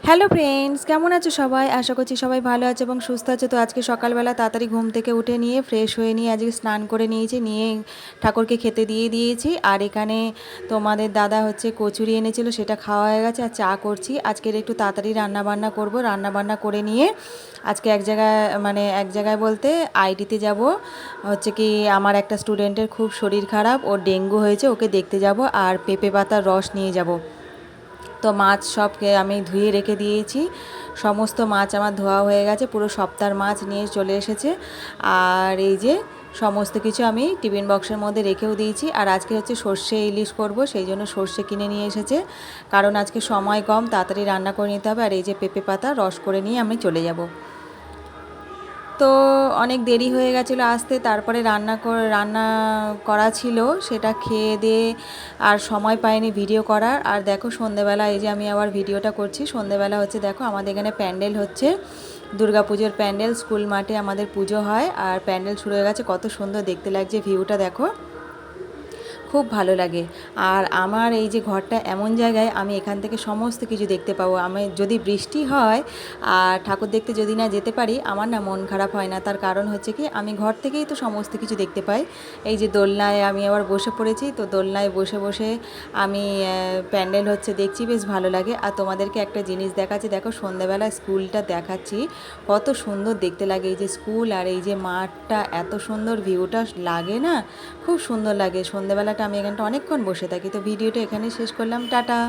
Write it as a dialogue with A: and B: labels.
A: Hello friends, কেমন আছো সবাই? আশা করছি সবাই ভালো আছে এবং সুস্থ আছে। তো আজকে সকালবেলা তাড়াতাড়ি ঘুম থেকে উঠে নিয়ে ফ্রেশ হয়ে নিয়ে আজকে স্নান করে নিয়েছি, নিয়ে ঠাকুরকে খেতে দিয়ে দিয়েছি। আর এখানে তোমাদের দাদা হচ্ছে কচুরি এনেছিল, সেটা খাওয়া হয়ে গেছে। আর চা করছি। আজকের একটু তাড়াতাড়ি রান্নাবান্না করব। রান্নাবান্না করে নিয়ে আজকে এক জায়গায় বলতে আইটিতে যাব। হচ্ছে কি আমার একটা স্টুডেন্টের খুব শরীর খারাপ, ওর ডেঙ্গু হয়েছে, ওকে দেখতে যাব। আর পেঁপে পাতার রস নিয়ে যাব। তো মাছ সবকে আমি ধুয়ে রেখে দিয়েছি। সমস্ত মাছ আমার ধোয়া হয়ে গেছে, পুরো সপ্তাহের মাছ নিয়ে চলে এসেছে। আর এই যে সমস্ত কিছু আমি টিফিন বক্সের মধ্যে রেখেও দিয়েছি। আর আজকে হচ্ছে সর্ষে ইলিশ করব, সেই জন্য সর্ষে কিনে নিয়ে এসেছে। কারণ আজকে সময় কম, তাড়াতাড়ি রান্না করে নিতে হবে। আর এই যে পেঁপে পাতা রস করে নিয়ে আমি চলে যাব। তো অনেক দেরি হয়ে গেছিলো আসতে, তারপরে রান্না করা ছিল, সেটা খেয়ে দিয়ে আর সময় পাইনি ভিডিও করার। আর দেখো সন্ধেবেলা এই যে আমি আবার ভিডিওটা করছি। সন্ধেবেলা হচ্ছে দেখো আমাদের এখানে প্যান্ডেল হচ্ছে, দুর্গাপুজোর প্যান্ডেল। স্কুল মাঠে আমাদের পুজো হয় আর প্যান্ডেল শুরু হয়ে গেছে। কত সুন্দর দেখতে লাগছে, ভিউটা দেখো, খুব ভালো লাগে। আর আমার এই যে ঘরটা এমন জায়গায়, আমি এখান থেকে সমস্ত কিছু দেখতে পাবো। আমি যদি বৃষ্টি হয় আর ঠাকুর দেখতে যদি না যেতে পারি, আমার না মন খারাপ হয় না। তার কারণ হচ্ছে কি, আমি ঘর থেকেই তো সমস্ত কিছু দেখতে পাই। এই যে দোলনায় আমি আবার বসে পড়েছি, তো দোলনায় বসে বসে আমি প্যান্ডেল হচ্ছে দেখছি, বেশ ভালো লাগে। আর তোমাদেরকে একটা জিনিস দেখাচ্ছি, দেখো সন্ধ্যাবেলা স্কুলটা দেখাচ্ছি, কত সুন্দর দেখতে লাগে। এই যে স্কুল আর এই যে মাঠটা, এত সুন্দর ভিউটা লাগে না, খুব সুন্দর লাগে। সন্ধ্যাবেলাটা আমি এখানটা অনেকক্ষণ বসে থাকি। তো ভিডিওটা এখানেই শেষ করলাম, টাটা।